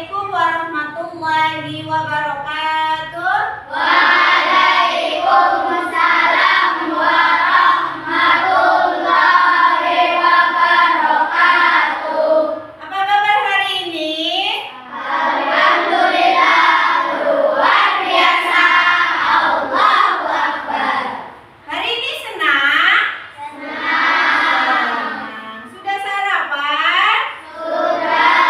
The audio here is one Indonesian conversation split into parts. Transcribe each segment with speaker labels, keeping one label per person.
Speaker 1: Assalamualaikum warahmatullahi wabarakatuh.
Speaker 2: Waalaikumsalam warahmatullahi wabarakatuh.
Speaker 1: Apa kabar hari ini?
Speaker 2: Alhamdulillah, luar biasa. Allahu Akbar.
Speaker 1: Hari ini senang?
Speaker 2: Senang.
Speaker 1: Sudah sarapan?
Speaker 2: Sudah.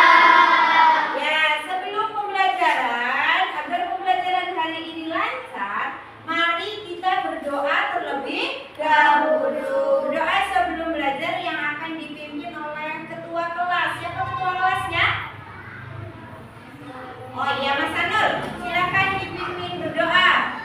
Speaker 1: Ya, sebelum pembelajaran, agar pembelajaran hari ini lancar, mari kita berdoa terlebih dahulu. Doa sebelum belajar yang akan dipimpin oleh ketua kelas. Siapa ketua kelasnya? Oh iya, Mas Anul. Silakan dipimpin berdoa.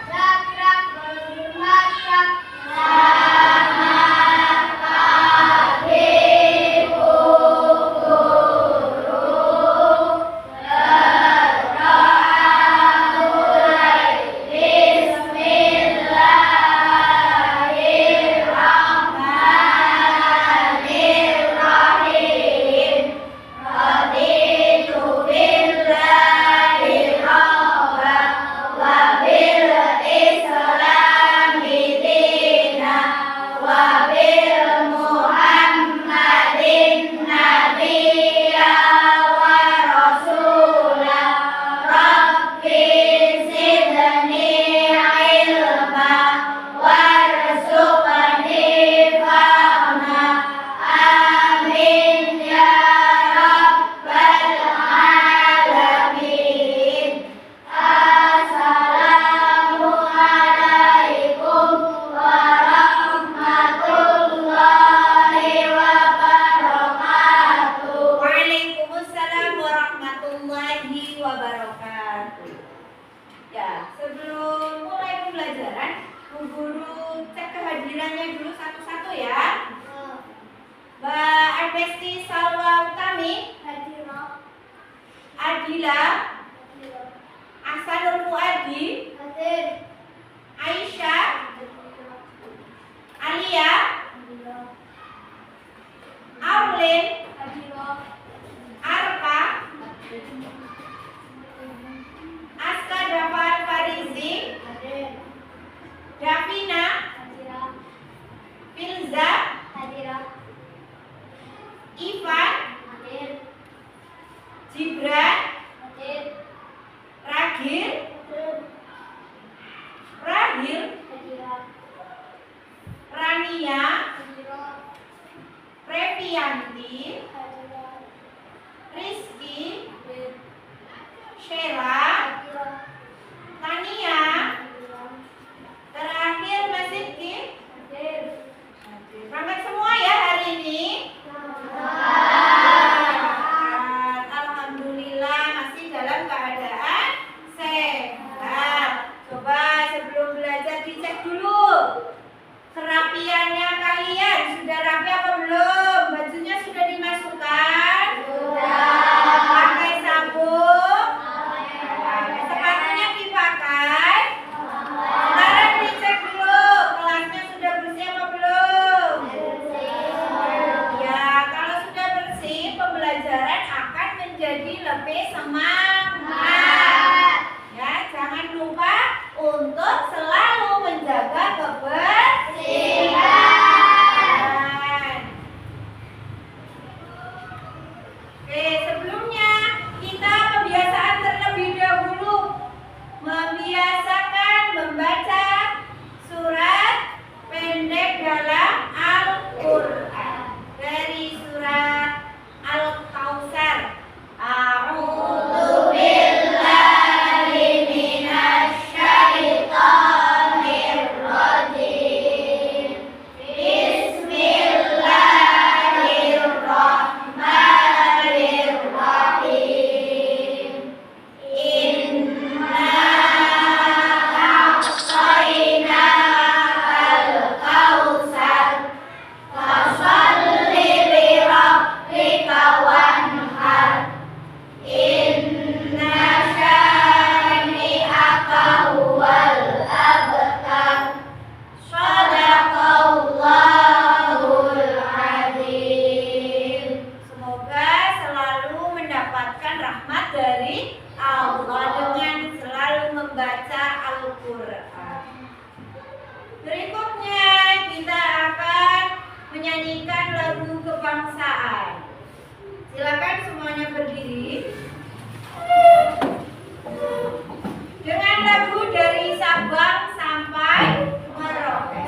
Speaker 1: Waalaikumsalam warahmatullahi wabarakatuh. Ya, sebelum mulai pembelajaran, Bu Guru cek kehadirannya dulu satu-satu ya. Mbak Arpesti Salwa Utami, Adila, Ahsanul Fuadi, Aisyah, Alia, Aurlin, Arpa, Aska Dafar Farizi, Davina, Filza, Ivan, Gibran, Ragil, Rahil, Rania, Revianti, Rizky, Sheila, Tania, terakhir Mas Sidki. Berangkat semua ya hari ini. Alhamdulillah masih dalam keadaan sehat. Coba sebelum belajar dicek dulu kerapiannya kalian. Sudah rapi apa belum? Bajunya sudah dimasukkan?
Speaker 2: Sudah.
Speaker 1: Pakai sabun? Sepatunya dipakai? Sekarang dicek dulu kelasnya sudah bersih apa belum? Ya, kalau sudah bersih, pembelajaran akan menjadi lebih semangat. Ya, jangan lupa untuk selalu menjaga kebersihan. Oke, sebelumnya kita pembiasaan terlebih dahulu. Membiasakan membaca surat pendek dalam Al-Quran. Dari surat Al-Kautsar. A'udzu Silakan semuanya berdiri. Dengan lagu dari Sabang sampai Merauke.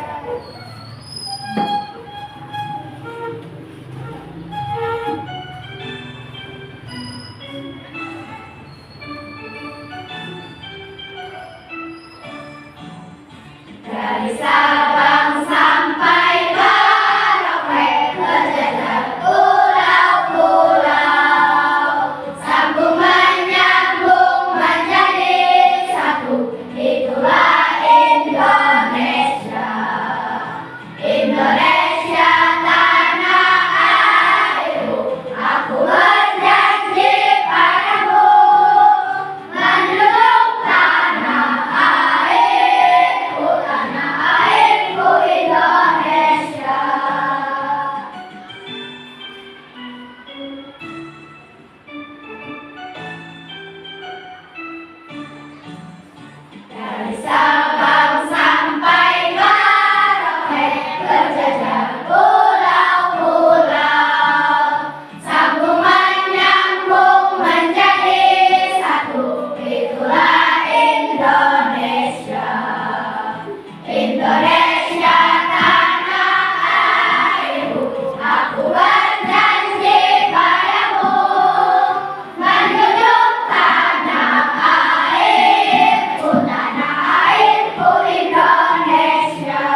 Speaker 2: Dari Sabang sampai Merauke, berjajar pulau-pulau, sambung menyambung menjadi satu. Itulah Indonesia, Indonesia tanah airku. Aku berjanji padamu, menjunjung tanah airku, tanah airku Indonesia. Dari Sabang sampai Merauke, berjajar pulau-pulau, sambung menyambung menjadi satu. Itulah Indonesia, Indonesia tanah airku. Aku berjanji padamu, menjunjung tanah airku, tanah airku Indonesia.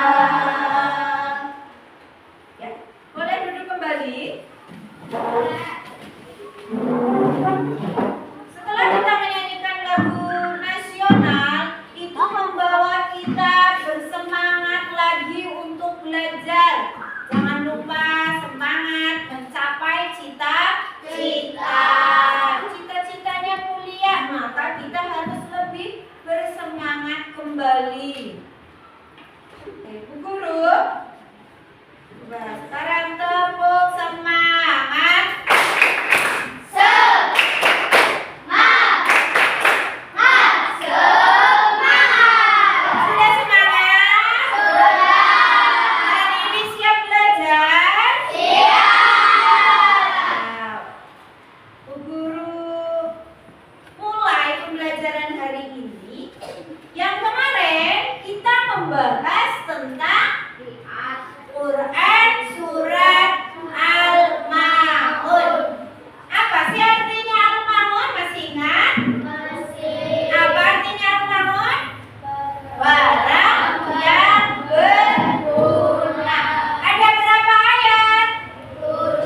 Speaker 1: Ya, boleh duduk kembali. Setelah kita menyanyikan lagu nasional, itu membawa kita bersemangat lagi untuk belajar. Jangan lupa semangat mencapai cita-cita. Cita-citanya kuliah, maka kita harus lebih bersemangat kembali. Oke, Bu Guru. Coba sekarang tepuk semangat. Sudah semangat? Hari ini siap belajar? Siap. Bu Guru mulai pembelajaran hari ini. Yang kemarin kita membahas tentang Quran surat Al-Ma'un. Apa sih artinya Al-Ma'un? Masih ingat? Apa artinya Al-Ma'un? Barang yang berguna. Ada berapa ayat? 7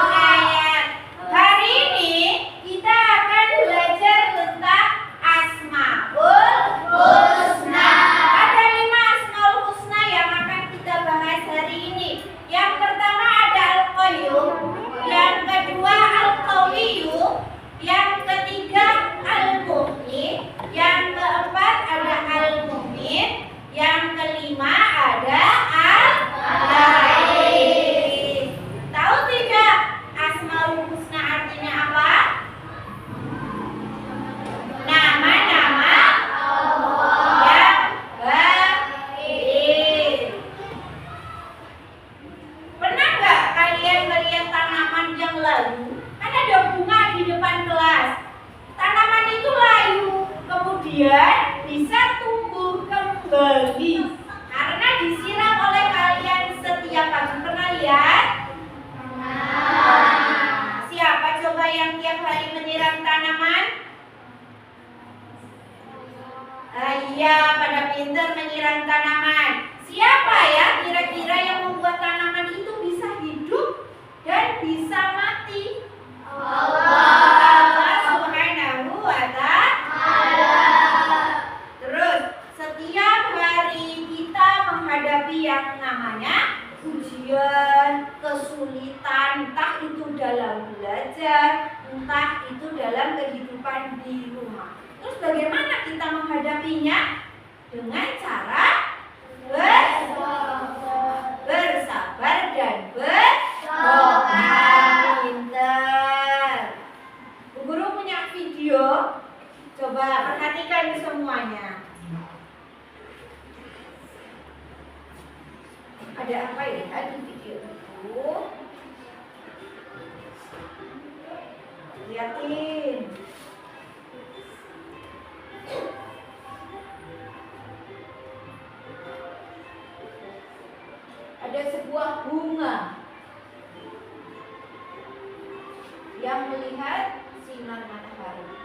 Speaker 1: ayat. Hari ini kita akan belajar tentang Asmaul Husna. Ada 5 Asmaul Husna yang akan kita bahas hari ini. Yang pertama ada Al-Qayyum, yang kedua Al-Qawiyyu, yang ketiga Al-Muhyi, yang keempat ada Al-Mumin, yang kelima ada Al-Aziz. Tahu tidak Asmaul Husna artinya apa? Nama-nama yang baik. Pernah nggak kalian melihat tanaman yang layu? Kan ada bunga di depan kelas. Tanaman itu layu, kemudian bisa tumbuh kembali karena disiram oleh kalian setiap pagi. Pernah lihat? Siapa coba yang tiap hari menyiram tanaman? Iya, pada pintar menyiram tanaman. Siapa ya kira-kira yang membuat tanaman itu bisa hidup dan bisa mati? Allah Subhanahu wa Ta'ala. Terus setiap hari kita menghadapi yang namanya ujian, kesulitan, entah itu dalam belajar, entah itu dalam kehidupan di rumah. Terus bagaimana kita menghadapinya? Dengan cara bersabar dan berdoa. Pintar. Bu Guru punya video. Coba perhatikan semuanya. Ada apa ya di video itu? Liatin. Ada sebuah bunga yang melihat sinar matahari.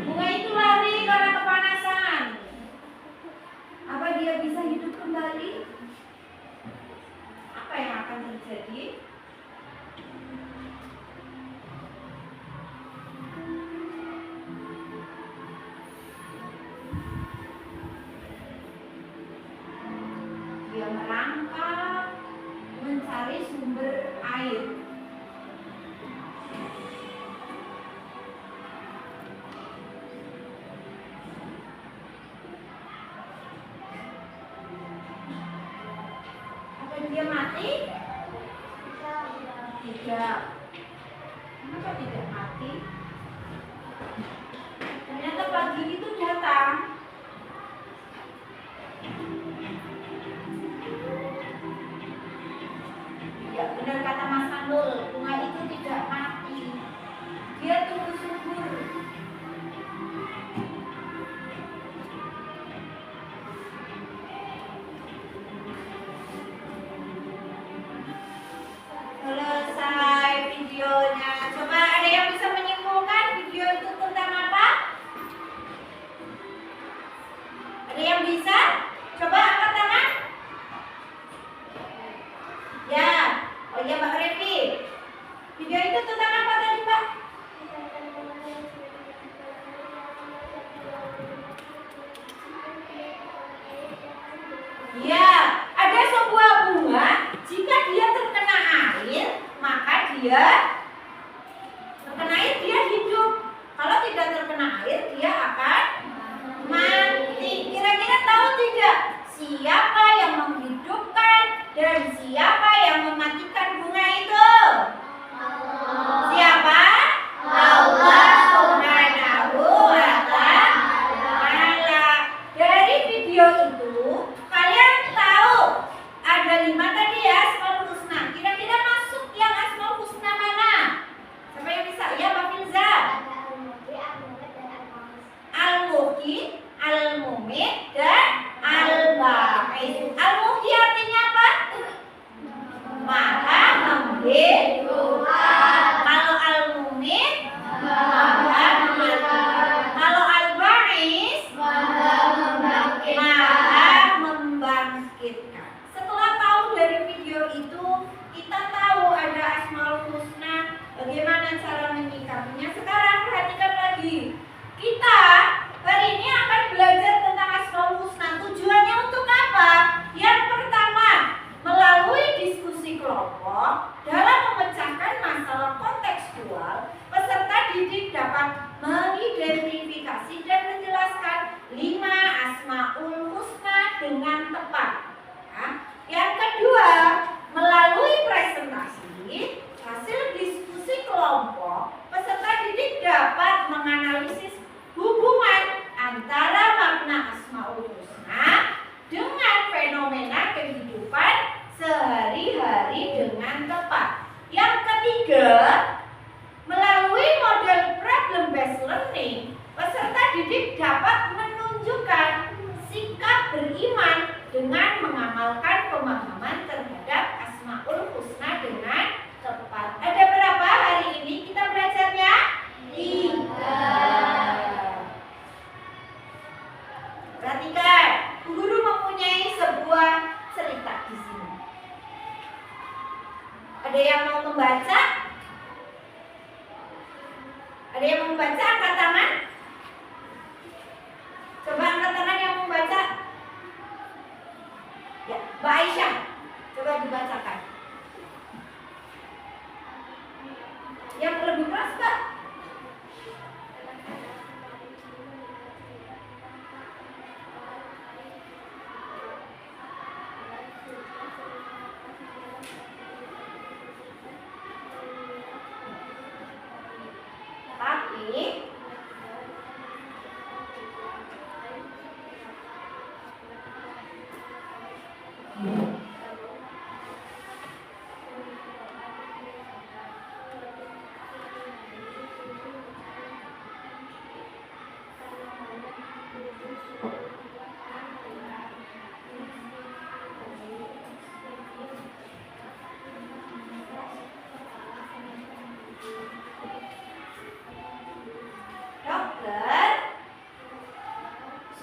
Speaker 1: Bunga itu lari karena kepanasan. Apa dia bisa hidup kembali? Apa yang akan terjadi? Dia merangkak mencari sumber air. Apa dia mati? Tidak. Kenapa tidak mati? Ternyata pagi itu datang. Ya, benar kata Mas Mandul, bunga itu tidak mati. Dia tumbuh subur. Selesai videonya. Coba ada yang bisa menyimpulkan video itu tentang apa? Ada yang bisa? Coba angkat tangan. Ya. Oh iya Mbak Revi. Video itu tentang apa tadi Mbak? Ya, ada sebuah bunga. Jika dia terkena air, maka dia terkena air dia hidup. Kalau tidak terkena air, dia akan mati. Kira-kira tahu tidak siapa yang menghidupkan dan siapa yang mematikan bunga itu? Siapa? Allah Subhanahu wa Ta'ala. Dari video itu kalian tahu ada 5 tadi ya Asmaul Husna. Kira-kira masuk yang Asmaul Husna mana? Siapa yang bisa? Ya Mbak Filza. Al-Muhyi, Al-Mumit, dan Al-Ba'is. Al-Muhyi artinya apa? Maha menghidupkan. Kalau Al-Mumit, maha mematikan. Kalau Al-Ba'is, maha membangkitkan. Setelah tahu dari video itu, kita tahu ada Asmaul Husna, bagaimana cara menyikapinya. Sekarang perhatikan lagi. Kita hari ini akan belajar tentang Asmaul Husna.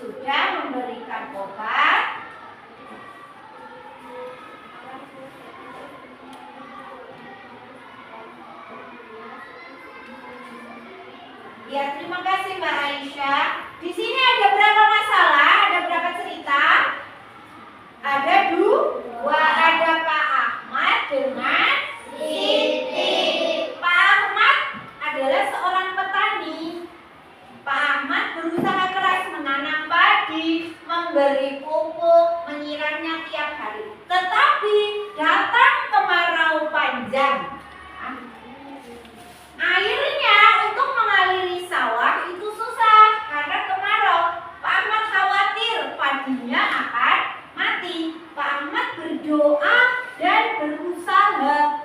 Speaker 1: sudah memberikan obat. Ya, terima kasih Mbak Aisyah. Di sini ada berapa masalah? Ada berapa cerita? Ada dua. Ada Pak Ahmad dengan
Speaker 2: Siti.
Speaker 1: Pak Ahmad adalah seorang petani. Pak Ahmad berusaha keras menanam padi, memberi pupuk, menyiramnya tiap hari. Tetapi datang kemarau panjang. Airnya untuk mengaliri sawah itu susah karena kemarau. Pak Ahmad khawatir padinya akan mati. Pak Ahmad berdoa dan berusaha.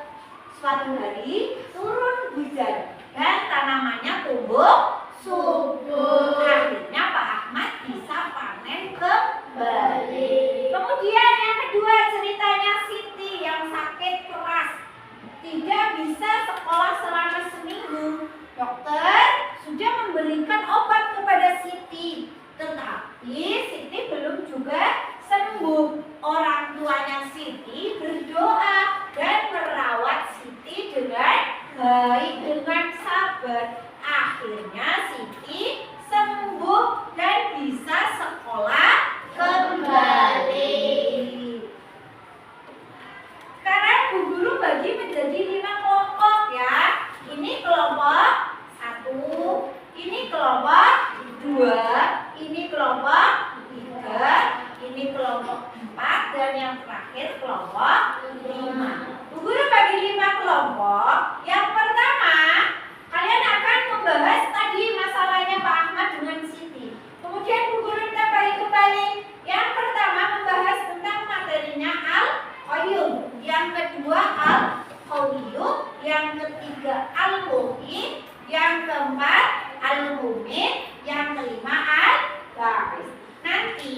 Speaker 1: Suatu hari turun hujan dan tanamannya tumbuh subur. Akhirnya Pak Ahmad bisa panen kembali. Kemudian yang kedua ceritanya Siti yang sakit keras, tidak bisa sekolah selama seminggu. Dokter sudah memberikan obat kepada Siti, tetapi Siti belum juga sembuh. Orang tuanya Siti berdoa dan merawat Siti dengan baik, dengan sabar. Akhirnya Siti sembuh dan bisa sekolah kembali. Sekarang Bu Guru bagi menjadi 5 kelompok ya. Ini kelompok 1, ini kelompok 2, ini kelompok 3, ini kelompok 4, dan yang terakhir kelompok 5. Bu Guru bagi 5 kelompok. Yang pertama, kalian akan membahas tadi masalahnya Pak Ahmad dengan Siti. Kemudian Bu Guru tambahi kembali. Yang pertama membahas tentang materinya Al-Qayyum. Yang kedua Al-Qayyum. Yang ketiga Al-Muhyi. Yang keempat Al-Mumin. Yang kelima Al-Ba'is. Nanti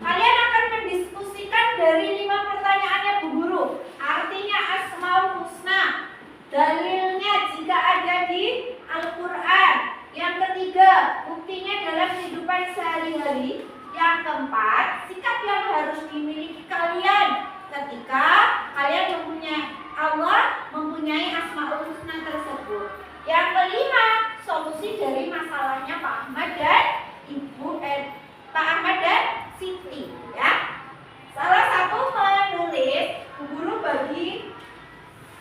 Speaker 1: kalian akan mendiskusikan dari 5 pertanyaannya Bu Guru. Artinya Asmaul Husna, dalilnya jika ada di Al-Quran. Yang ketiga, buktinya dalam kehidupan sehari-hari. Yang keempat, sikap yang harus dimiliki kalian ketika kalian mempunyai Asmaul Husna tersebut. Yang kelima, solusi dari masalahnya Pak Ahmad dan Pak Ahmad dan Siti ya. Salah satu menulis, Bu Guru bagi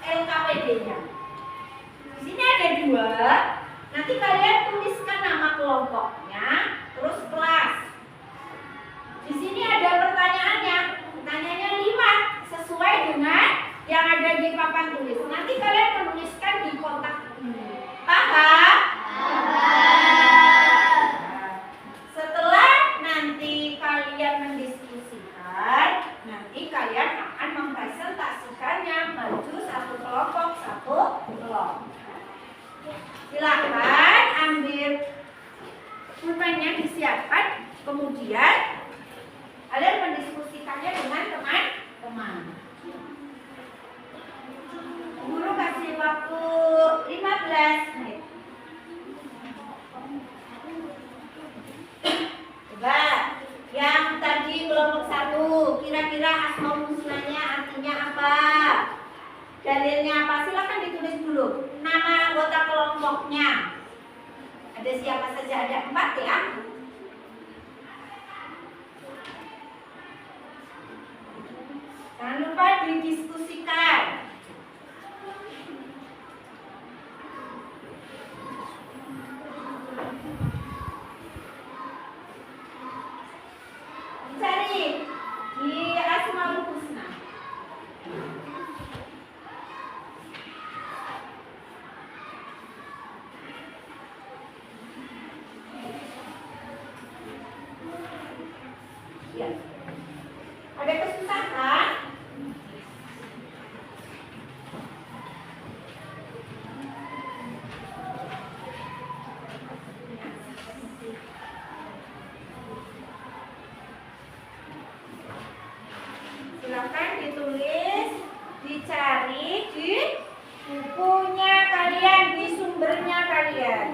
Speaker 1: LKPD-nya. Di sini ada 2. Nanti kalian tuliskan nama kelompoknya, terus kelas. Di sini ada pertanyaannya. Pertanyaannya 5 sesuai dengan yang ada di papan tulis. Nanti kalian menuliskan di kotak ini. Paham? Setelah nanti kalian mendiskusikan, nanti kalian akan mempresentasikannya maju satu kelompok. Silakan ambil pulpennya, disiapkan, kemudian kalian mendiskusikannya dengan teman-teman. Guru kasih waktu 15 menit. Coba yang tadi kelompok 1, kira-kira Asmaul Husnanya artinya apa? Dalilnya apa? Silakan ditulis dulu. Nama anggota kelompoknya. Ada siapa saja? Ada 4 ya. Jangan lupa didiskusikan. Cari di Asmaul Husna. Ya. Ada kesusahan? Silakan ditulis, dicari di bukunya kalian, di sumbernya kalian.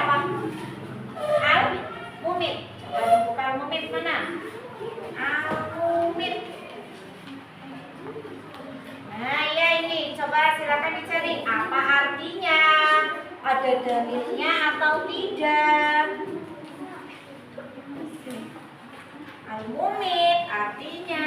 Speaker 1: apa? Al-Mumit. Coba dibuka Al-Mumit mana? Al-Mumit. Nah, ya ini. Coba silakan dicari apa artinya. Ada dalilnya atau tidak? Al-Mumit artinya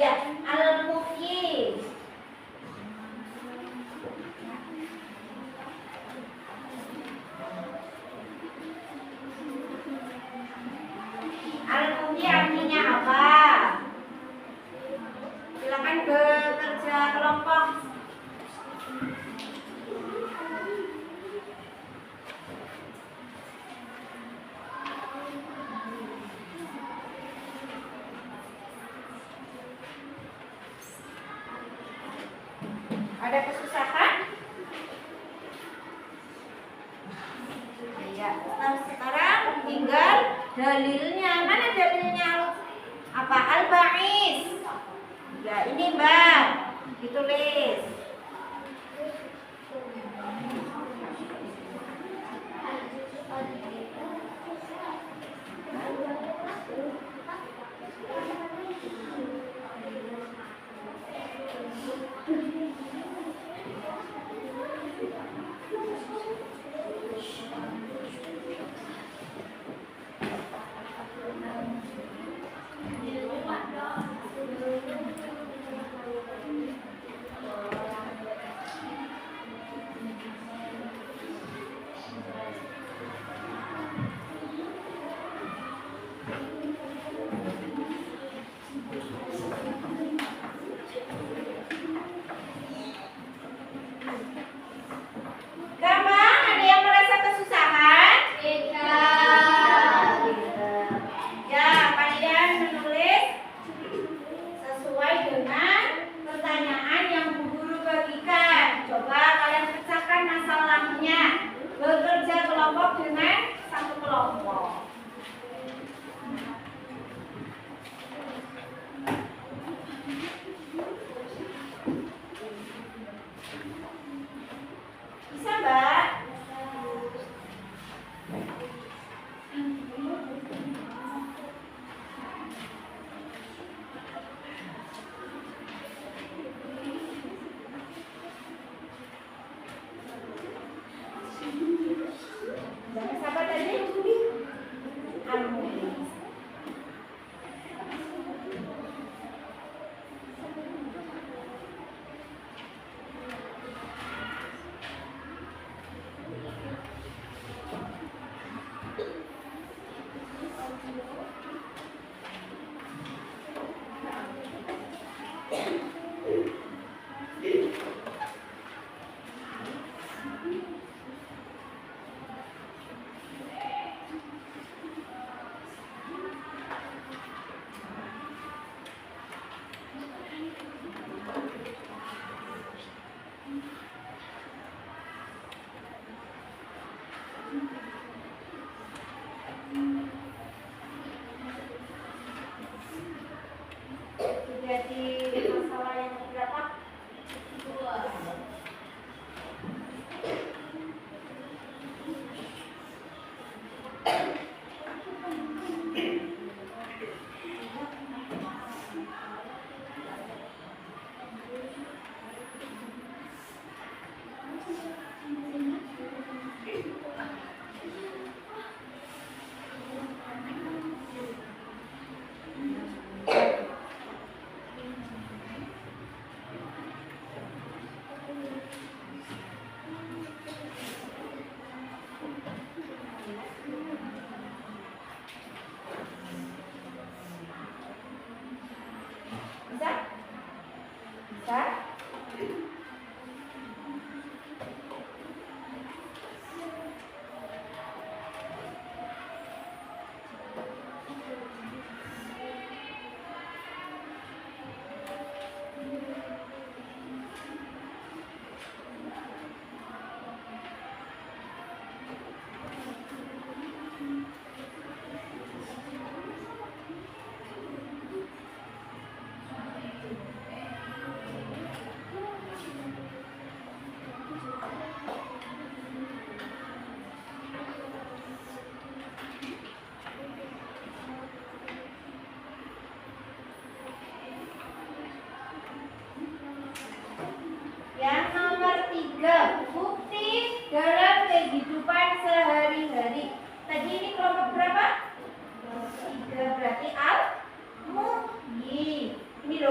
Speaker 1: ya, al-muhyi. Al-muhyi artinya apa? Silakan bekerja kelompok. Ada kesusahan? Ya, nah sekarang tinggal dalilnya. Mana dalilnya? Apa? Al-Ba'is. Ya, ini Mbak. Ditulis.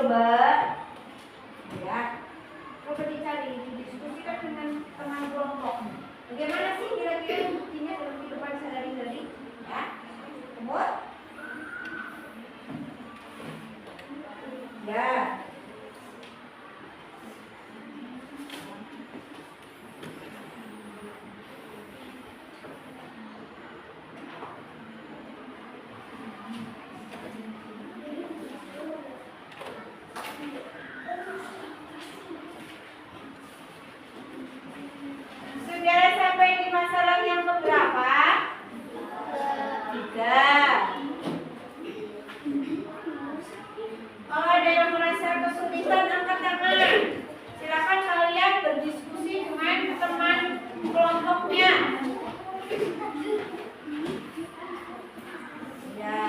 Speaker 1: coba. Ya. Coba dicari, didiskusikan dengan teman kelompok. Bagaimana sih kira-kira buktinya dalam kehidupan sehari-hari? Ya. Kemudian ya. Sudah sampai di masalah yang keberapa? 3. Kalau ada yang merasa kesulitan, angkat tangan. Silakan kalian berdiskusi dengan teman kelompoknya. Ya.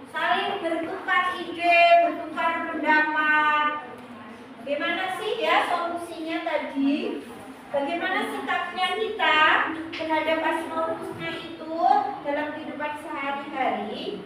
Speaker 1: Saling bertukar ide, bertukar pendapat. Bagaimana sih ya solusinya tadi? Bagaimana sikapnya kita terhadap asmaul husna itu dalam kehidupan sehari-hari?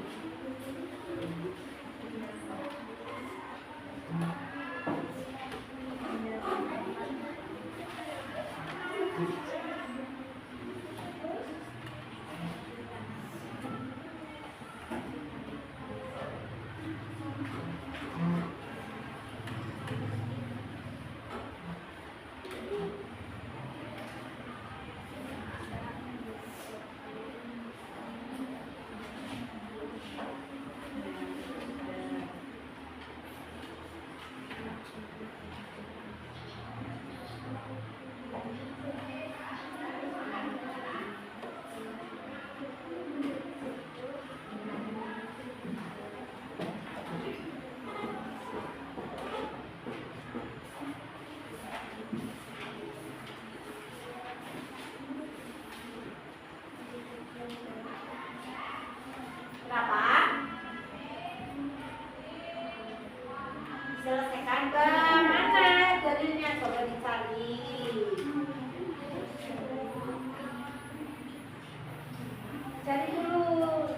Speaker 1: Kenapa? Selesaikan ke mana dalilnya? Coba dicari. Cari dulu.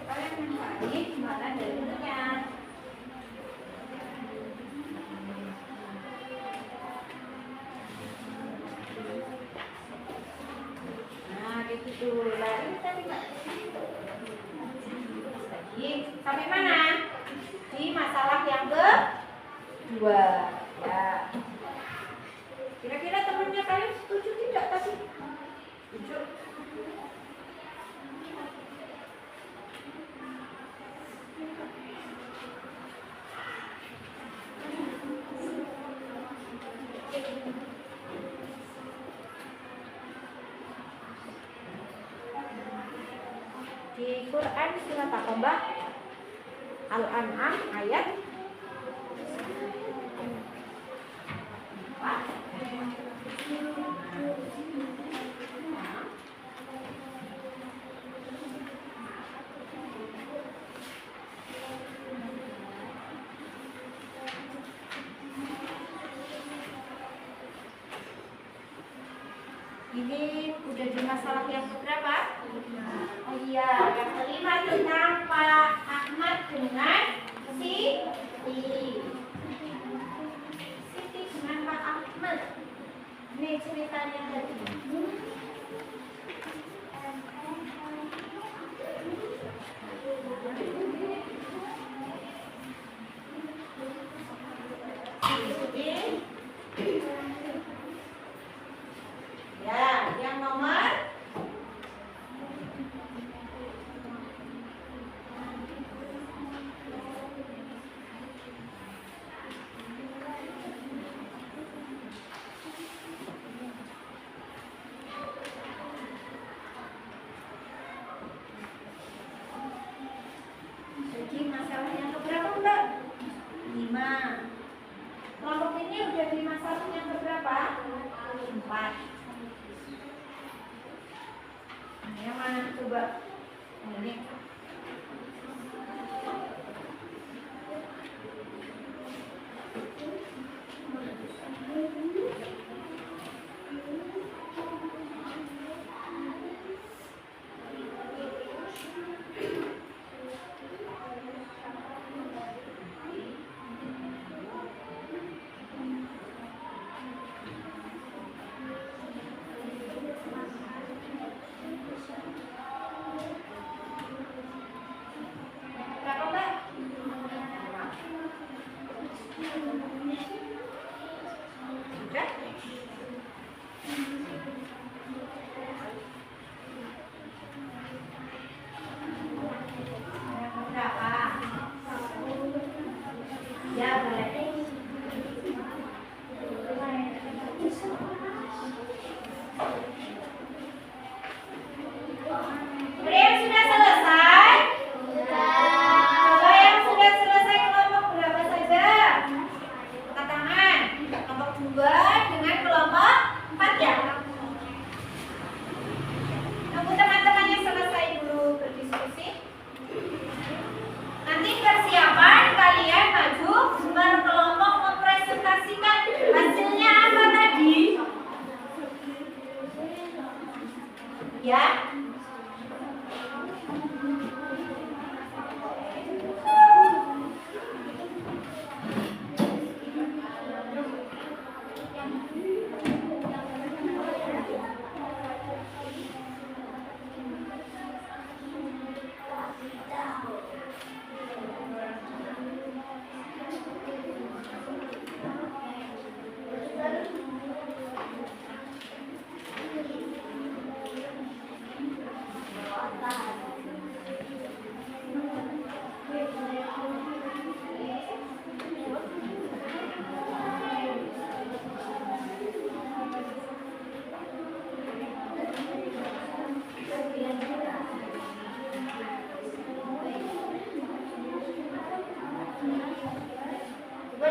Speaker 1: Kalian mencari mana dalilnya? Nah, gitu. Lari tadi nggak? Sampai mana? Di masalah yang kedua. Ya. Kira-kira temannya kalian setuju tidak tadi? Setuju. Di Quran surat apa, Mbak? Al-An'am ayat ini udah di masalah yang keberapa? Oh iya, yang kelima tentang Pak Ahmad dengan Siti. Siti dengan Pak Ahmad. Ini ceritanya tadi. Ya, yang nomor jadi masalah yang keberapa, Mbak? 5. Kelompok ini udah di masalah yang keberapa? 4. Yang mana coba? Ini.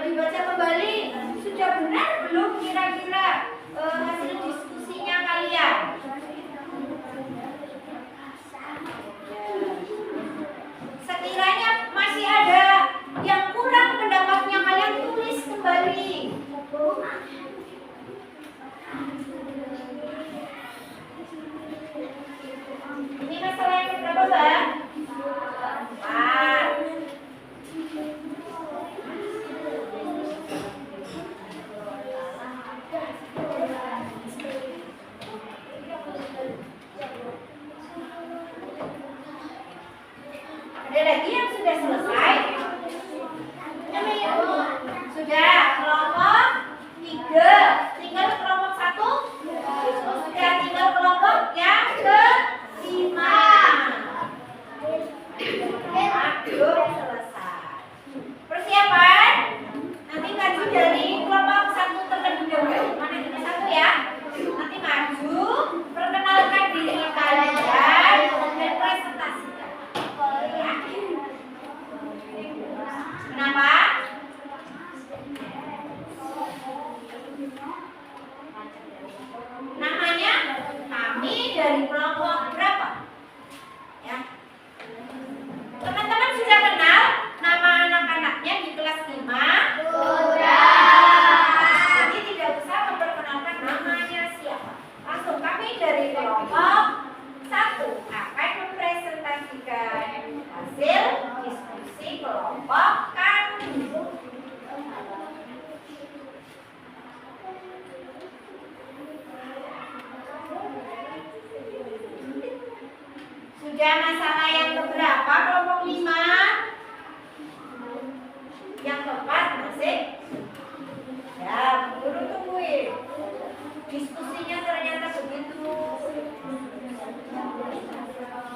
Speaker 1: dibaca kembali. Sudah benar belum kira-kira hasil diskusinya kalian? Sekiranya masih ada yang kurang pendapatnya, kalian tulis kembali. Ini masalah yang berapa, Mbak? 4. Ada lagi yang sudah selesai? Sudah, kelompok 3. Tinggal kelompok 1. Sudah, tinggal kelompok yang ke-5. Belum selesai. Persiapan? Nanti maju dari kelompok 1 terlebih dahulu. Mana ini 1 ya? Nanti maju, perkenalkan diri kalian dan presentasikan. Ya. Kenapa? Namanya kami dari kelompok berapa? Ya. Teman-teman sudah kenal nama anak-anaknya di kelas 5? Jadi tidak usah memperkenalkan namanya siapa. Langsung kami dari kelompok 1 akan mempresentasikan hasil diskusi kelompok kami. Sudah masalah yang keberapa kelompok 5? Yang keempat masih? Ya, guru tungguin. Diskusinya ternyata begitu.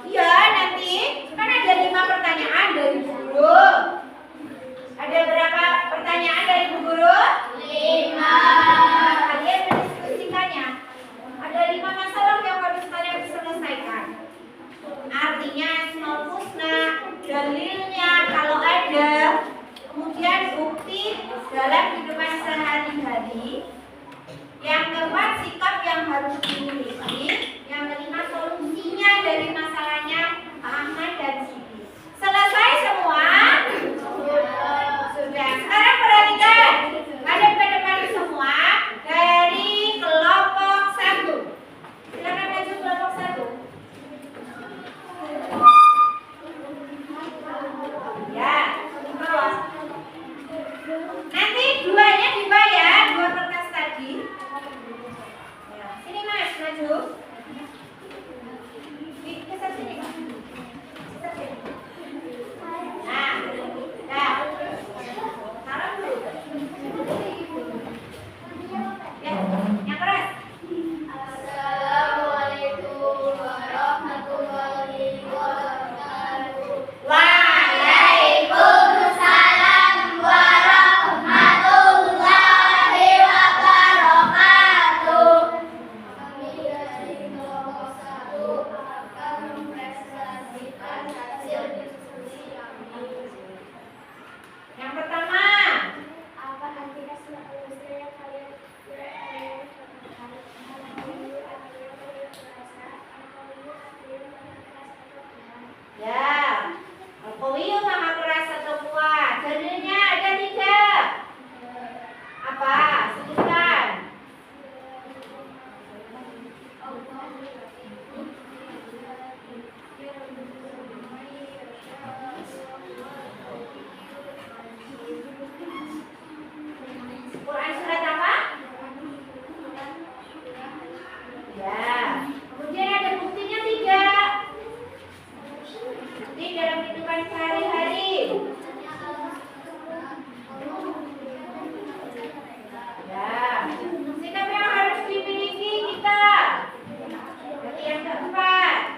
Speaker 1: Iya, nanti kan ada 5 pertanyaan dari Bu Guru. Ada berapa pertanyaan dari Bu Guru? 5. Kalian mendiskusikannya. Ada 5 masalah yang harus kalian selesaikan. Artinya small musna, dalilnya kalau ada, kemudian bukti dalam kehidupan sehari-hari. Yang keempat, sikap yang harus dimiliki. Yang kelima, solusinya dari masalahnya Ahmad dan Siti. Selesai semua? Sudah. Sekarang perhatikan, hadap ke depan semua dari kelompok 1. Silakan maju kelompok 1. Ya, di bawah. Nanti duanya dibayar, 2 kertas tadi. Ya, sini Mas, maju. Geser sini, Pak. Geser sini. Nah, dah. Salam dulu. Ya, yang keras.
Speaker 2: Assalamualaikum warahmatullahi wabarakatuh. Waalaikumsalam warahmatullahi wabarakatuh. Kami dari kelompok 1 akan mempresentasikan hasil diskusi kami.
Speaker 1: Yang pertama,
Speaker 2: Apa artinya semasa yang kalian
Speaker 1: ya, Al-Qawiyu sama keras atau kuat. Dalilnya ada 3. Apa? Sebutkan. Quran surat apa? Ya. Kemudian ada buktinya 3. Bukti dalam kehidupan sehari-hari. Ya. Sikap yang harus dimiliki kita. Berarti yang keempat.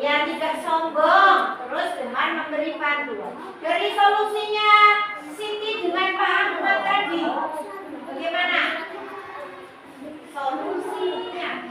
Speaker 1: Dia tidak sombong, terus dengan memberi panduan. Dari solusinya Siti dengan Pak Ahmad tadi, bagaimana? Solusinya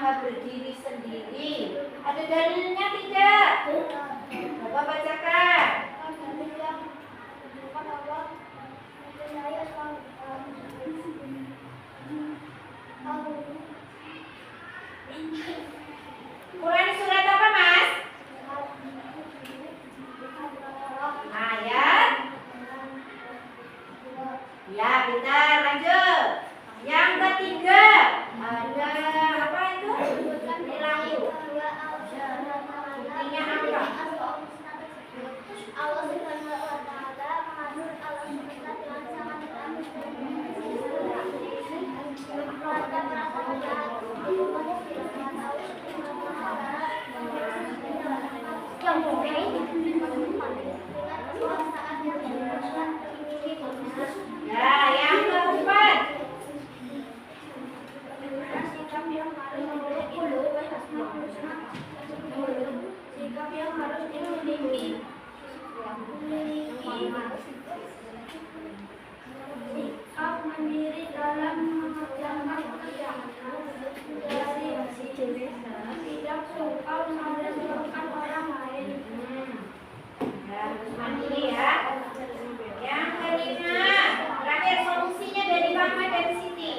Speaker 1: maha berdiri sendiri. Ada dalilnya tidak? Bapak bacakan. Quran surat apa, Mas? Ayat. Ya, kita lanjut. Yang ketiga, ada apa itu? Perilaku. Buktinya apa?
Speaker 2: Allah Subhanahu wa taala mengatur alam semesta dengan sangat dinamis dan keluarga para sahabat semuanya tidak tahu yang mungkin dengan kekuasaan yang diberikan dimiliki
Speaker 1: Ya, yang keempat.
Speaker 2: sikap yang harus dimiliki sikap mandiri dalam mengerjakan pekerjaan dari tidak suka meremehkan orang lain.
Speaker 1: Ya, harus mandiri ya. Yang kelima, terakhir solusinya dari Mama dan Siti.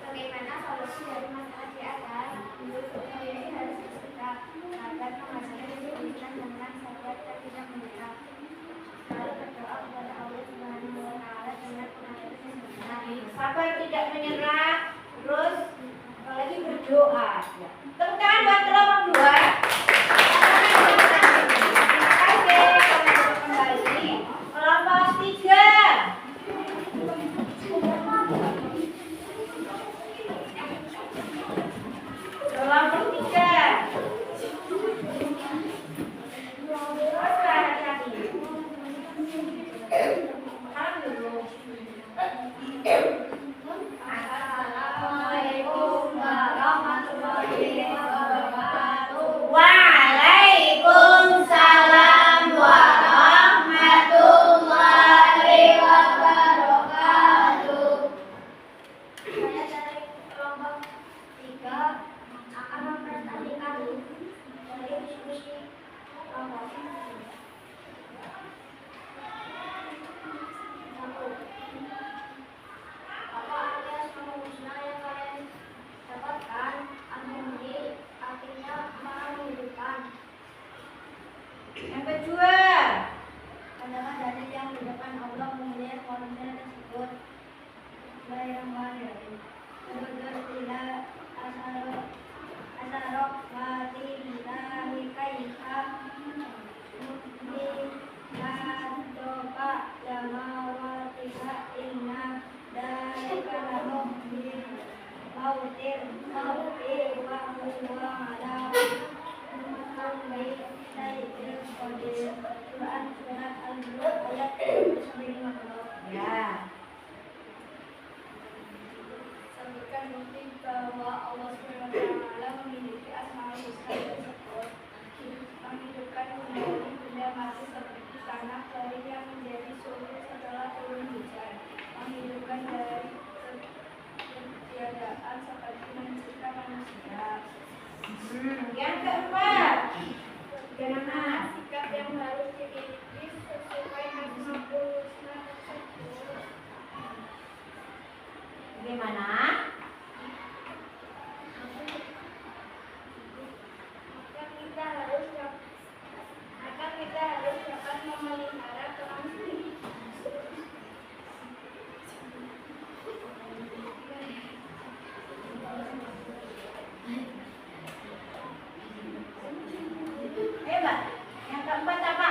Speaker 2: Bagaimana solusi dari masalah di atas? Mandiri harus bersikap agar penghasilan diberikan dengan sabar dan tidak menyerah. Lalu berdoa kepada Allah Subhanahu wa taala dengan penghasilan yang benar.
Speaker 1: Sabar tidak menyerah, terus apalagi berdoa. Tepuk tangan buat kelompok 2. Terima kasih. Kita kembali kelompok 3. Kelompok 3. Terus hati-hati. Salam dulu. Assalamualaikum warahmatullahi wabarakatuh. Waalaikumsalam warahmatullahi wabarakatuh.
Speaker 2: Saya dari kelompok 3 akan mempresentasikan dari diskusi kelompok. Apa arti asmaul husna yang kalian dapatkan? Al-Muhyi artinya maha menghidupkan.
Speaker 1: Yang kedua,
Speaker 2: Adalah dalil yang di depan Allah menguliakan konten tersebut. Bismillahirrahmanirrahim. Alhamdulillah asarok mati billahi kaifa Madoka lamawatiha inna dalika lamuhyi mautir mautir wa huwa ala kulli syai'in qadir. Quran surat Al-Mulk ayat 95.
Speaker 1: ya.
Speaker 2: Sebutkan bukti bahwa Allah SWT memiliki asmaul husna tersebut. Menghidupkan kembali benda mati seperti tanah kering yang menjadi subur setelah turun hujan. Menghidupkan dari ketiadaan seperti mencipta manusia.
Speaker 1: Yang keempat, bagaimana?
Speaker 2: Sikap yang harus dimiliki sesuai asmaul husna tersebut.
Speaker 1: Bagaimana?
Speaker 2: Maka kita harus dapat memelihara
Speaker 1: Mbak, yang keempat apa?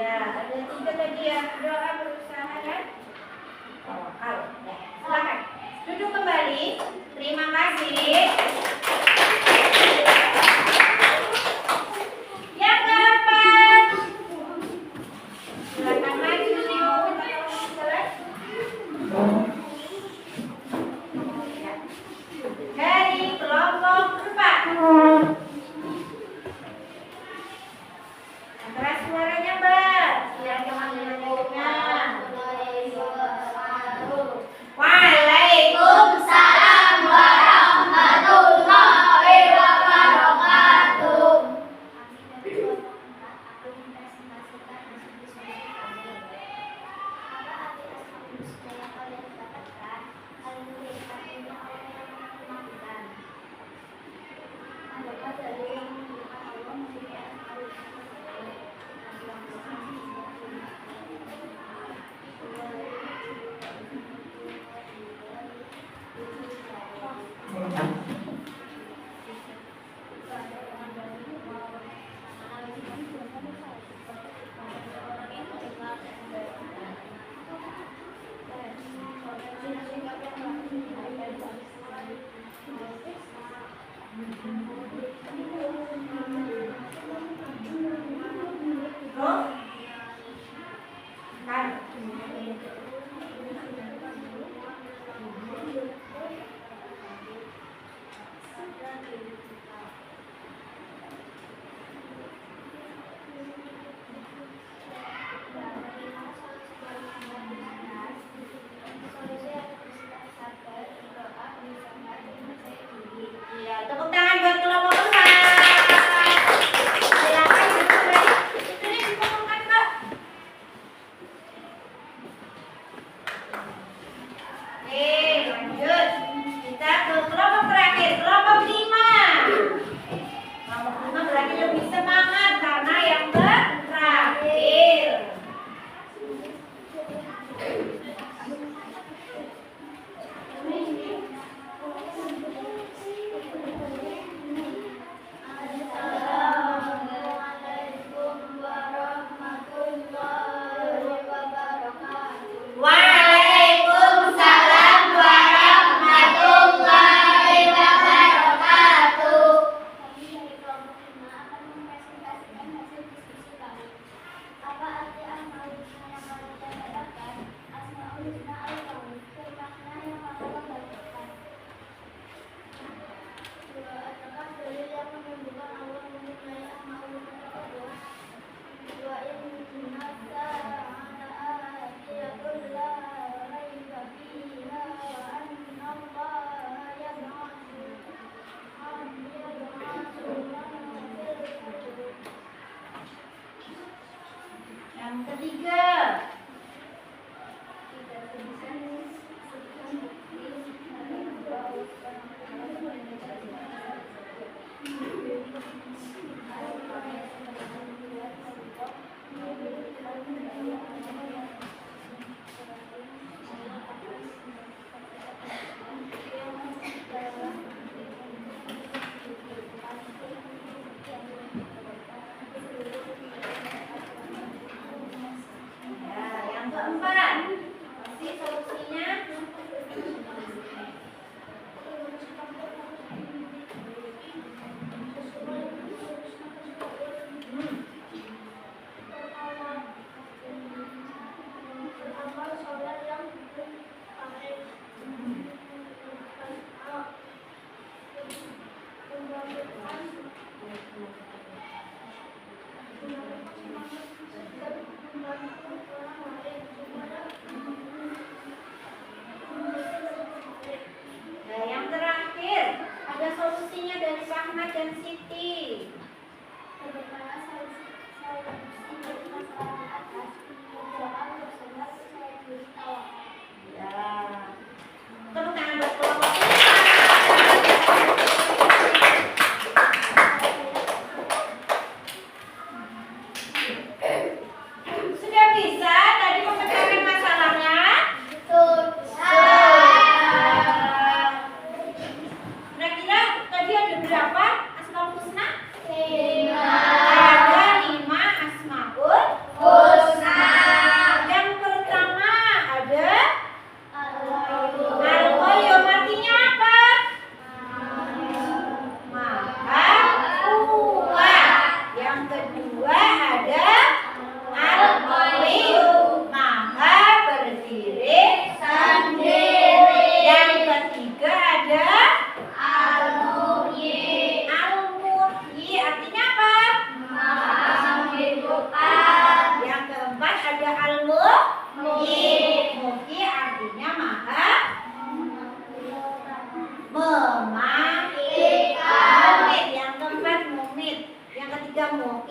Speaker 1: Ya, ada 3 tadi ya. Doa berusaha kan? Tawakal. Ya, silakan. Duduk kembali. Terima kasih. Yang keempat. Silakan maju. Ya. Dari kelompok 4. Keras suaranya, Mbak. Silakan menyanyinya.
Speaker 2: Waalaikumsalam warahmatullahi wabarakatuh.
Speaker 1: Ya, tepuk tangan buat kelompok 4. Silakan duduk kembali. Ini diumumkan, Mbak. Oke, lanjut. Kita ke kelompok terakhir, kelompok 5. Kelompok 5 berarti lebih semangat karena yang terakhir.
Speaker 2: Assalamualaikum warahmatullahi wabarakatuh.
Speaker 1: Waalaikumsalam warahmatullahi wabarakatuh.
Speaker 2: Kami dari kelompok 5 akan mempresentasikan hasil diskusi kami. Apa arti Asmaul Husna yang kami dapatkan? Asmaul Husna al-Kauni bermakna yang maha membanggakan. Dua, apakah dalil yang menunjukkan Allah mempunyai Asmaul Husna tersebut? Dua, inna sa'ata atiyatun la raiba fiha wa anna Allah yab'atsu man fil qubur.
Speaker 1: Yang ketiga. Ya, yang keempat. Masih solusinya.
Speaker 2: Amal sholat yang baik.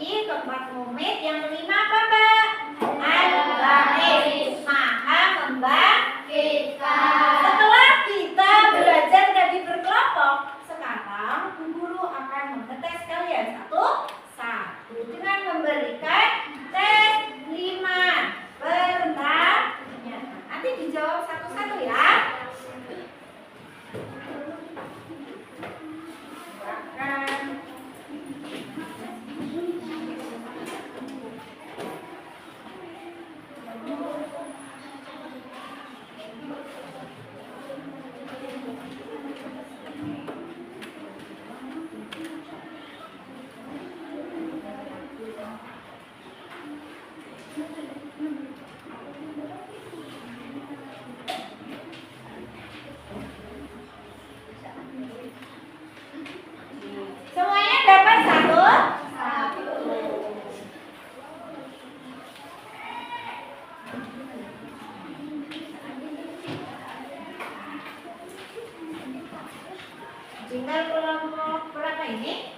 Speaker 1: memasuki keempat menit. Yang kelima apa, Mbak? Al-baqi, maha membangkitkan. Setelah kita belajar tadi berkelompok, sekarang Bu Guru akan mengetes kalian satu-satu dengan memberikan tes 5 pertanyaan. Nanti dijawab satu-satu ya. Semuanya dapat satu? Tinggal kelompok berapa ini?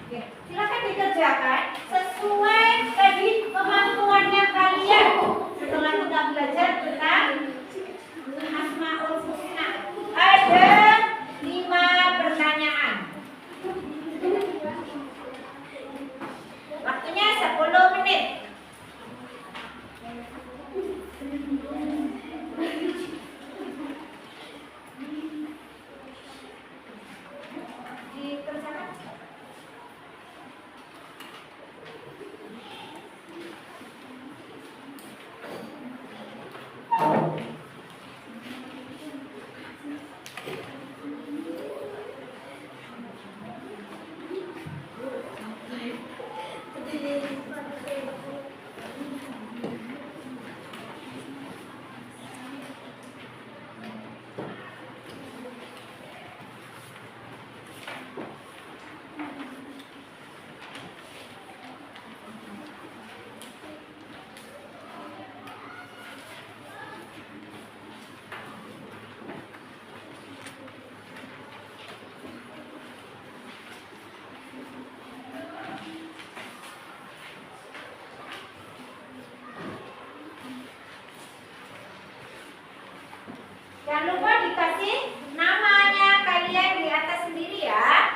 Speaker 1: Oke, silakan dikerjakan sesuai tadi kemampuannya kalian. Setelah kita belajar tentang Asmaul Husna, ada 5 pertanyaan. Waktunya 10 menit. Dikerjakan. Jangan lupa dikasih namanya kalian di atas sendiri ya.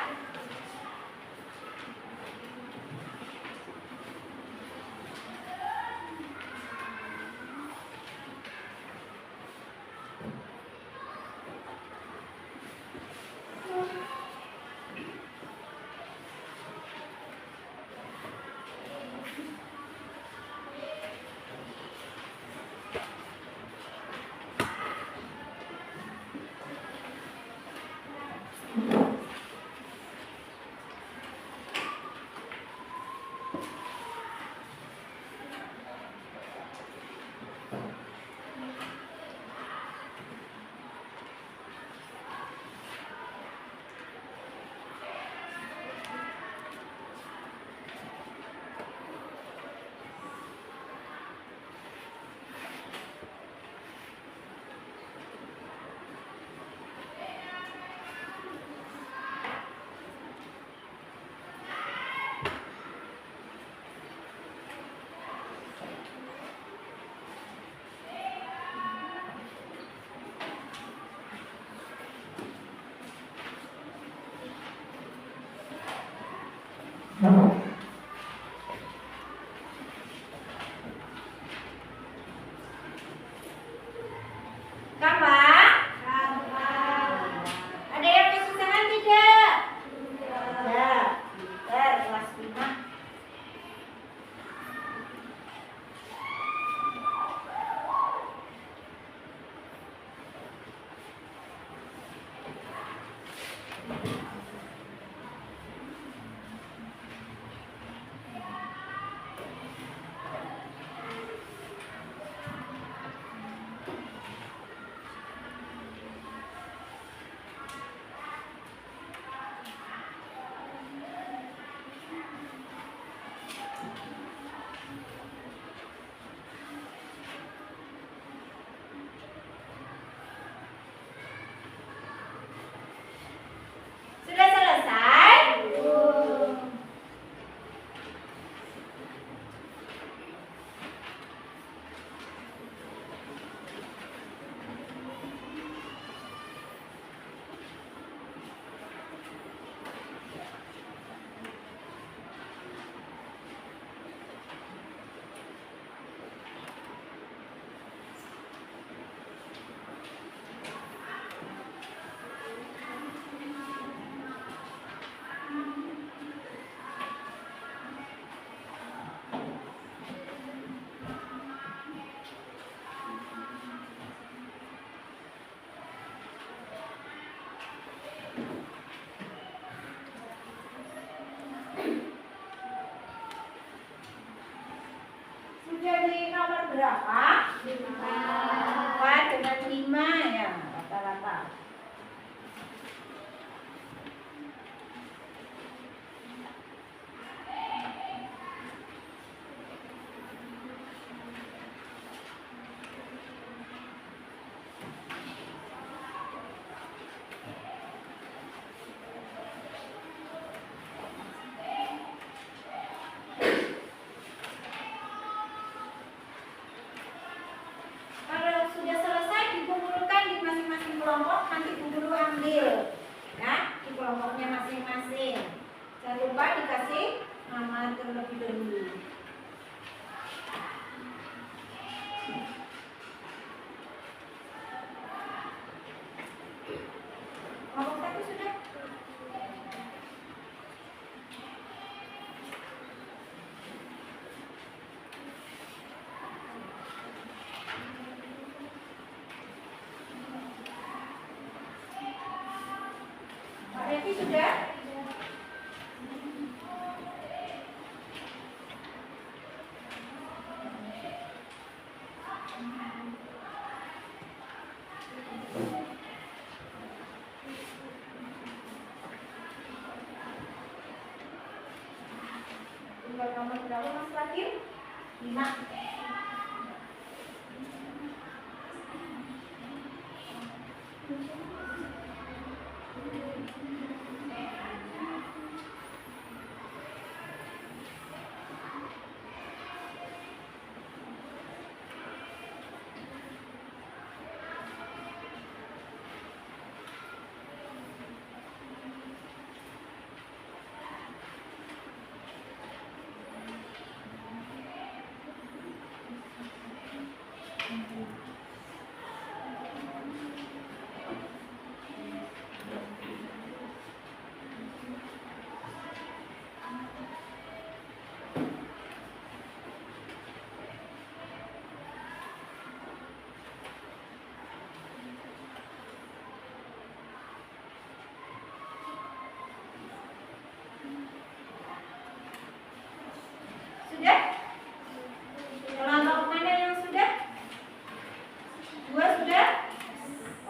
Speaker 1: Gampang? Ada yang kesusahan tidak? Ya, pintar, kelas 5. Kaki sudah? Tinggal nomor berapa Mas Fakir? 5. Sudah? Kelompok mana yang sudah? 2 sudah?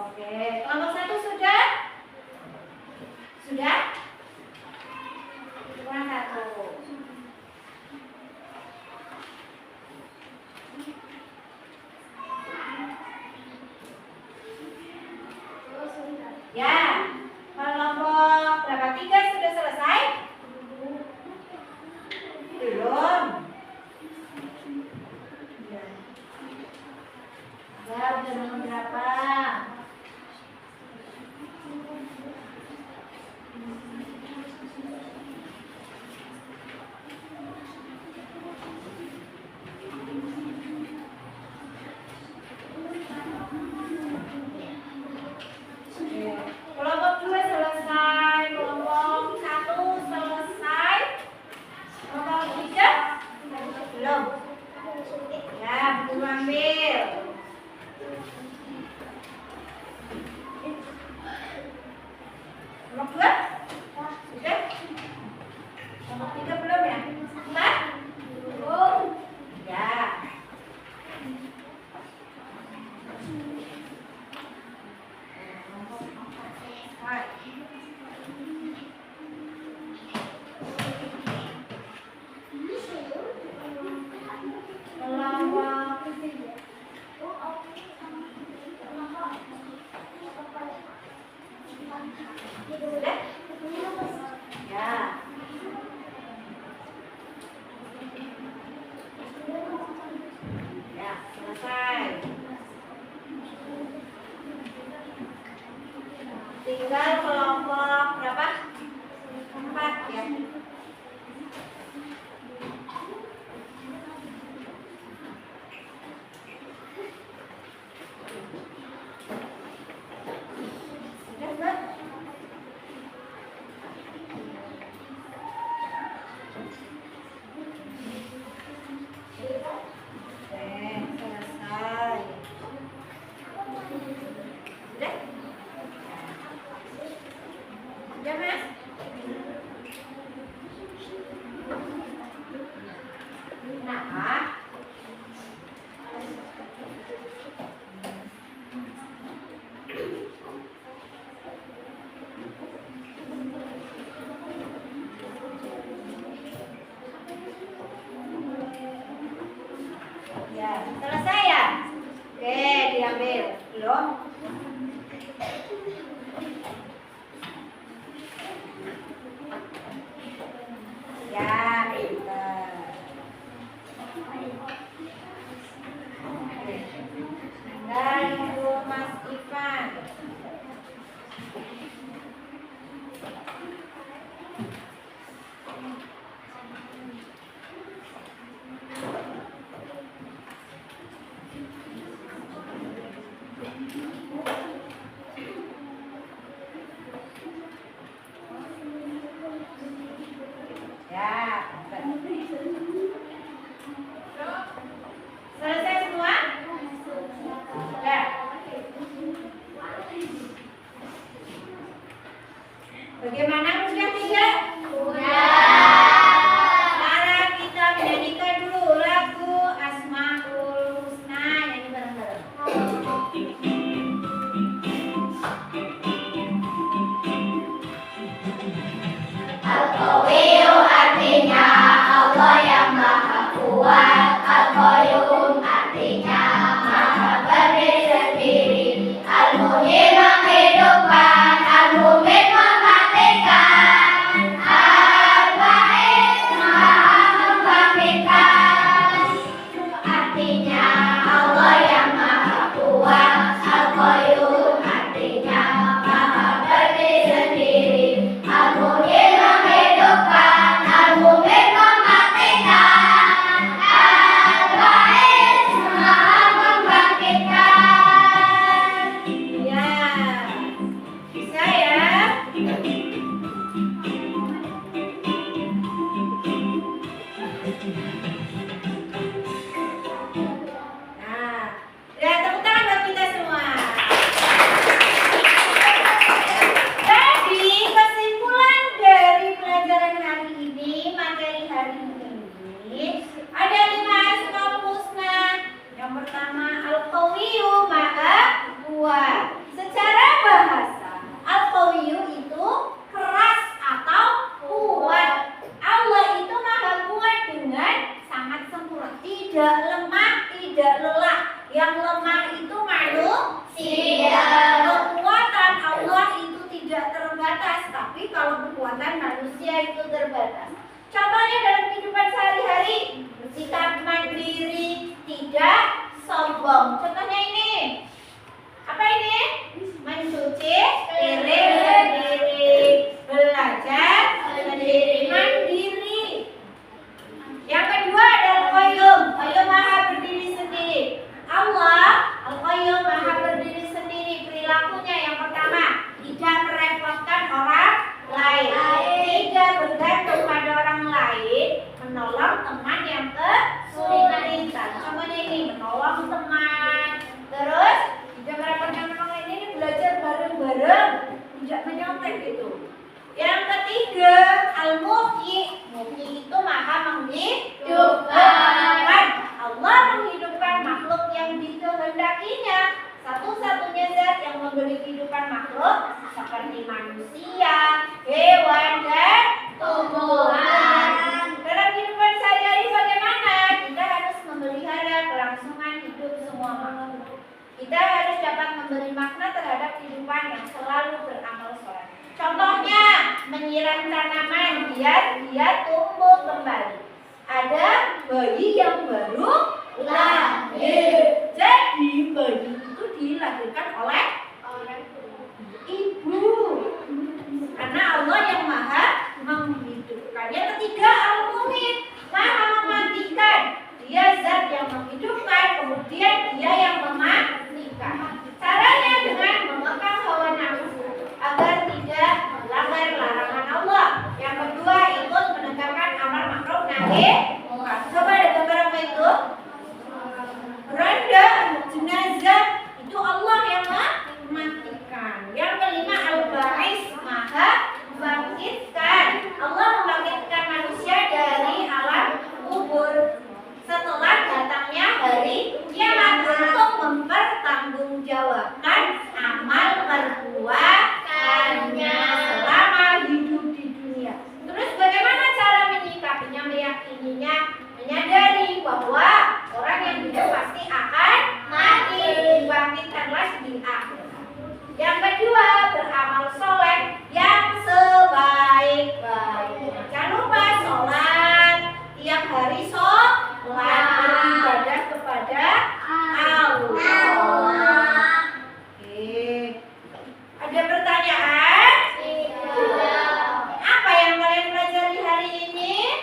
Speaker 1: Oke, kelompok 1 sudah? Sudah? Kurang 1. Ya, kelompok berapa? 3 sudah selesai? Belum. Ya, udah nomor berapa? Kelompok 2 selesai, kelompok 1 selesai, kelompok 3 belum. Ya, belum ambil. Kelompok 2 sudah? Kelompok 3 belum ya? 4? Belum. Ya. Sudah? Ya. Ya, selesai. Tinggal kelompok berapa? 4 ya. Sudah, Mbak? Selesai. Sudah? Sudah, Mas? Nah, ya, selesai ya? Oke, diambil. Belum? Ya, pintar. Dari Mas Ivan. Ya, selesai semua? Sudah. Bagaimana sudah tidak? Sekarang kita menyanyikan dulu lagu Asmaul Husna, nyanyi bareng-bareng.
Speaker 3: Al-Qawiyu artinya Allah yang maha kuat. Al-Qayyum artinya maha berdiri sendiri. Al-Muhyi menghidupkan, Al-Mumit mematikan, Al-Ba'id maha membangkitkan. Artinya Allah yang maha kuat. Al-Qayyum artinya maha berdiri sendiri. Al-Muhyi menghidupkan, Al-Mumit mematikan, Al-Ba'id maha membangkitkan.
Speaker 1: Ya, bisa ya. Nah, ya tepuk tangan buat kita semua. Jadi kesimpulan dari pelajaran hari ini, materi hari ini, ada 5 asmaul husna. Yang pertama Al-Qawiyyu, maha kuat. Secara bahasa, Al-Qawiyyu itu keras atau kuat. Allah itu maha kuat dengan sangat sempurna, tidak lemah, tidak lelah. Yang lemah itu manusia. Kekuatan Allah itu tidak terbatas, tapi kalau kekuatan manusia itu terbatas. Contohnya dalam kehidupan sehari-hari, bersikap mandiri, tidak sombong. Contohnya ini. Apa ini? Mencuci piring sendiri, belajar sendiri, mandiri. Yang kedua adalah Al-Qayyum. Qayyum maha berdiri sendiri. Allah Al-Qayyum maha berdiri sendiri. Perilakunya yang pertama, tidak merepotkan orang lain, tidak bergantung pada orang lain, menolong teman yang kesulitan. Contohnya ini, menolong teman. Terus tidak merepotkan orang lain, ini belajar bareng-bareng, tidak menyontek gitu. Yang ketiga, Al-Muhyi. Muhyi itu maha menghidupkan. Allah menghidupkan makhluk yang dikehendakinya. Satu-satunya zat yang memberi kehidupan makhluk seperti manusia, hewan, dan tumbuhan. Dalam kehidupan sehari-hari bagaimana? Kita harus memelihara kelangsungan hidup semua makhluk. Kita harus dapat memberi makna terhadap kehidupan yang selalu beramal soleh. Contohnya, menyiram tanaman biar dia tumbuh kembali. Ada bayi yang baru lahir. Jadi bayi itu dilahirkan oleh ibu. Karena Allah yang maha menghidupkan. Yang ketiga, Al-Mumit, maha mematikan. Dia zat yang menghidupkan, kemudian dia yang mematikan. Caranya dengan mengekang hawa nafsu agar tidak melanggar larangan Allah. Yang kedua, ikut menegakkan amar ma'ruf nahi munkar. Coba ada gambar apa itu? Keranda, jenazah, itu Allah yang mematikan. Yang kelima, Al-Ba'is, maha membangkitkan. Allah membangkitkan manusia dari alam kubur setelah datangnya hari kiamat untuk mempertanggungjawabkan amal perbuatannya selama hidup di dunia. Terus bagaimana cara menyikapinya, meyakininya, menyadari bahwa orang yang hidup pasti akan mati, dibangkitkanlah di akhir. Yang kedua, beramal soleh yang sebaik-baiknya. Jangan lupa sholat tiap hari, sholat beribadah kepada Allah. Oke. Ada pertanyaan? Apa yang kalian pelajari hari ini?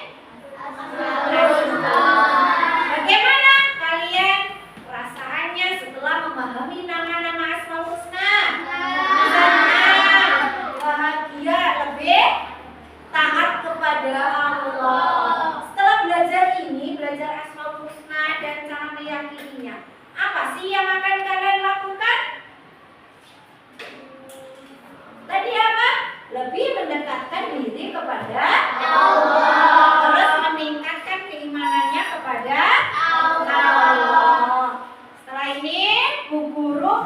Speaker 1: Bagaimana kalian perasaannya setelah memahami nama-nama Asmaul Husna? Senang, bahagia, lebih taat kepada Allah. Setelah belajar ini, belajar Asmaul Husna dan cara meyakininya, apa sih yang akan kalian lakukan? Tadi apa? Lebih mendekati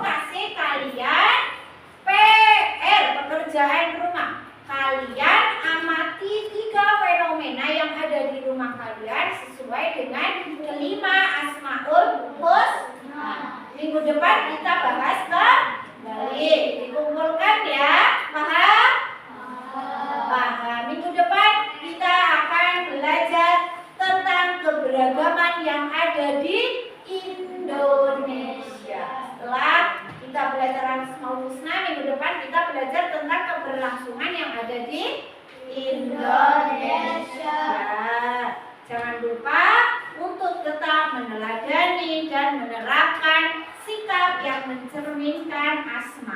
Speaker 1: kasih kalian PR, pekerjaan rumah. Kalian amati 3 fenomena yang ada di rumah kalian sesuai dengan kelima Asmaul Husna. Minggu depan kita bahas kembali. Dikumpulkan ya, paham? Paham. Minggu depan kita akan belajar tentang keberagaman yang ada di Indonesia. Setelah kita belajar Asmaul Husna, minggu depan kita belajar tentang keberlangsungan yang ada di Indonesia. Jangan lupa untuk tetap meneladani dan menerapkan sikap yang mencerminkan asma